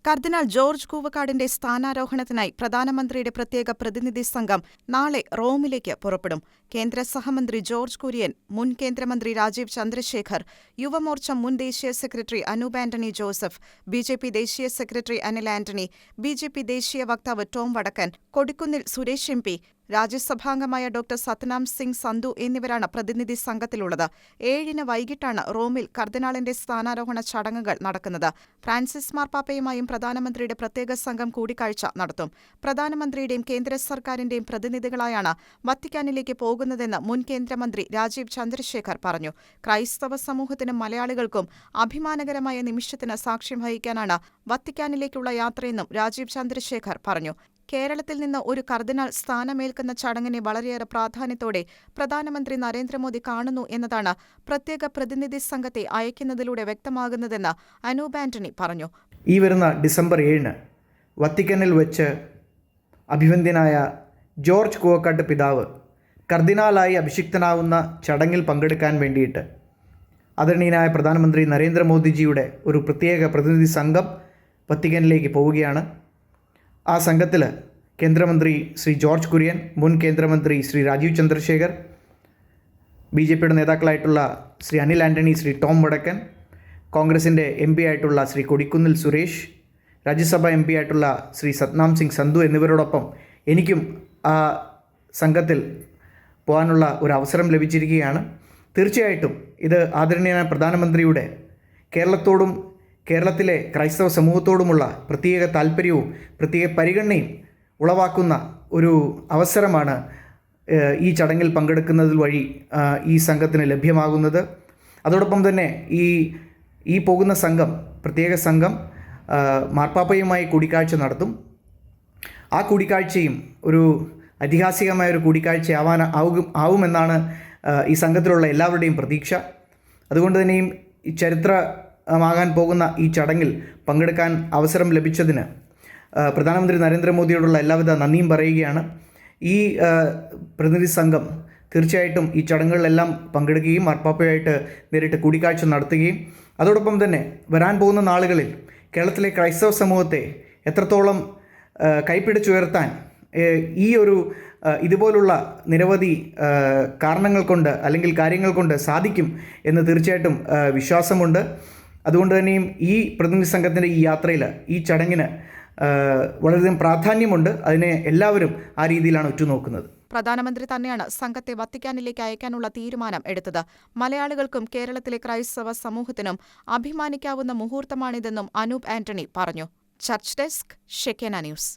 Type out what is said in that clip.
കർദിനാൾ George കൂവക്കാടിന്റെ സ്ഥാനാരോഹണത്തിനായി പ്രധാനമന്ത്രിയുടെ പ്രത്യേക പ്രതിനിധി സംഘം നാളെ റോമിലേക്ക് പുറപ്പെടും. കേന്ദ്ര സഹമന്ത്രി ജോർജ് കുര്യൻ, മുൻ കേന്ദ്രമന്ത്രി രാജീവ് ചന്ദ്രശേഖർ, യുവമോർച്ച മുൻ ദേശീയ secretary Anoop Antony Joseph, BJP ദേശീയ സെക്രട്ടറി അനിൽ ആന്റണി, ബിജെപി ദേശീയ വക്താവ് ടോം വടക്കൻ, കൊടിക്കുന്നിൽ സുരേഷ് എം.പി, രാജ്യസഭാംഗമായ ഡോക്ടർ സത്നാം സിംഗ് സന്ധു എന്നിവരാണ് പ്രതിനിധി സംഘത്തിലുള്ളത്. 7-ന് വൈകിട്ടാണ് റോമിൽ കർദിനാളിന്റെ സ്ഥാനാരോഹണ ചടങ്ങുകൾ നടക്കുന്നത്. ഫ്രാൻസിസ് മാർപ്പാപ്പയുമായും പ്രധാനമന്ത്രിയുടെ പ്രത്യേക സംഘം കൂടിക്കാഴ്ച നടത്തും. പ്രധാനമന്ത്രിയുടെയും കേന്ദ്ര സർക്കാരിന്റെയും പ്രതിനിധികളായാണ് വത്തിക്കാനിലേക്ക് പോകുന്നതെന്ന് മുൻ കേന്ദ്രമന്ത്രി രാജീവ് ചന്ദ്രശേഖർ പറഞ്ഞു. ക്രൈസ്തവ സമൂഹത്തിനും മലയാളികൾക്കും അഭിമാനകരമായ നിമിഷത്തിന് സാക്ഷ്യം വഹിക്കാനാണ് വത്തിക്കാനിലേക്കുള്ള യാത്രയെന്നും രാജീവ് ചന്ദ്രശേഖർ പറഞ്ഞു. കേരളത്തിൽ നിന്ന് ഒരു കർദിനാൾ സ്ഥാനമേൽക്കുന്ന ചടങ്ങിനെ വളരെയേറെ പ്രാധാന്യത്തോടെ പ്രധാനമന്ത്രി നരേന്ദ്രമോദി കാണുന്നു എന്നതാണ് പ്രത്യേക പ്രതിനിധി സംഘത്തെ അയക്കുന്നതിലൂടെ വ്യക്തമാകുന്നതെന്ന് അനൂപ് ആന്റണി പറഞ്ഞു. ഈ വരുന്ന ഡിസംബർ 7-ന് വത്തിക്കനിൽ വെച്ച് അഭിവന്ദ്യനായ ജോർജ് കൂവക്കാട്ട് പിതാവ് കർദിനാളായി അഭിഷിക്തനാവുന്ന ചടങ്ങിൽ പങ്കെടുക്കാൻ വേണ്ടിയിട്ട് ആദരണീയനായ പ്രധാനമന്ത്രി നരേന്ദ്രമോദിജിയുടെ ഒരു പ്രത്യേക പ്രതിനിധി സംഘം വത്തിക്കനിലേക്ക് പോവുകയാണ്. ആ സംഘത്തിൽ കേന്ദ്രമന്ത്രി ശ്രീ ജോർജ് കുര്യൻ, മുൻ കേന്ദ്രമന്ത്രി ശ്രീ രാജീവ് ചന്ദ്രശേഖർ, ബി.ജെ.പിയുടെ നേതാക്കളായിട്ടുള്ള ശ്രീ അനിൽ ആന്റണി, ശ്രീ ടോം വടക്കൻ, കോൺഗ്രസിൻ്റെ എം.പി ആയിട്ടുള്ള ശ്രീ കൊടിക്കുന്നിൽ സുരേഷ്, രാജ്യസഭാ എം.പി ആയിട്ടുള്ള ശ്രീ സത്നാം സിംഗ് സന്ധു എന്നിവരോടൊപ്പം എനിക്കും ആ സംഘത്തിൽ പോകാനുള്ള ഒരു അവസരം ലഭിച്ചിരിക്കുകയാണ്. തീർച്ചയായിട്ടും ഇത് ആദരണീയനായ പ്രധാനമന്ത്രിയുടെ കേരളത്തോടും കേരളത്തിലെ ക്രൈസ്തവ സമൂഹത്തോടുമുള്ള പ്രത്യേക താല്പര്യവും പ്രത്യേക പരിഗണനയും ഉളവാക്കുന്ന ഒരു അവസരമാണ് ഈ ചടങ്ങിൽ പങ്കെടുക്കുന്നത് വഴി ഈ സംഘത്തിന് ലഭ്യമാകുന്നത്. അതോടൊപ്പം തന്നെ ഈ പോകുന്ന സംഘം, പ്രത്യേക സംഘം മാർപ്പാപ്പയുമായി കൂടിക്കാഴ്ച നടത്തും. ആ കൂടിക്കാഴ്ചയും ഒരു ഐതിഹാസികമായ ഒരു കൂടിക്കാഴ്ച ആവുമെന്നാണ് ഈ സംഘത്തിലുള്ള എല്ലാവരുടെയും പ്രതീക്ഷ. അതുകൊണ്ട് തന്നെയും ഈ ചരിത്രമാകാൻ പോകുന്ന ഈ ചടങ്ങിൽ പങ്കെടുക്കാൻ അവസരം ലഭിച്ചതിന് പ്രധാനമന്ത്രി നരേന്ദ്രമോദിയോടുള്ള എല്ലാവിധ നന്ദിയും പറയുകയാണ്. ഈ പ്രതിനിധി സംഘം തീർച്ചയായിട്ടും ഈ ചടങ്ങുകളിലെല്ലാം പങ്കെടുക്കുകയും മാർപ്പാപ്പയുമായിട്ട് നേരിട്ട് കൂടിക്കാഴ്ച നടത്തുകയും അതോടൊപ്പം തന്നെ വരാൻ പോകുന്ന നാളുകളിൽ കേരളത്തിലെ ക്രൈസ്തവ സമൂഹത്തെ എത്രത്തോളം കൈപ്പിടിച്ചുയർത്താൻ ഈ ഒരു ഇതുപോലുള്ള നിരവധി കാരണങ്ങൾ കൊണ്ട് അല്ലെങ്കിൽ കാര്യങ്ങൾ കൊണ്ട് സാധിക്കും എന്ന് തീർച്ചയായിട്ടും വിശ്വാസമുണ്ട്. അതുകൊണ്ട് തന്നെയും ഈ പ്രതിനിധി സംഘത്തിൻ്റെ ഈ യാത്രയിൽ, ഈ ചടങ്ങിന് വളരെയധികം പ്രാധാന്യമുണ്ട്. അതിനെ എല്ലാവരും ആ രീതിയിലാണ് ഉറ്റുനോക്കുന്നത്. പ്രധാനമന്ത്രി തന്നെയാണ് സംഘത്തെ വത്തിക്കാനിലേക്ക് അയക്കാനുള്ള തീരുമാനം എടുത്തത്. മലയാളികൾക്കും കേരളത്തിലെ ക്രൈസ്തവ സമൂഹത്തിനും അഭിമാനിക്കാവുന്ന മുഹൂർത്തമാണിതെന്നും അനൂപ് ആന്റണി പറഞ്ഞു. Church desk, Shekinah news.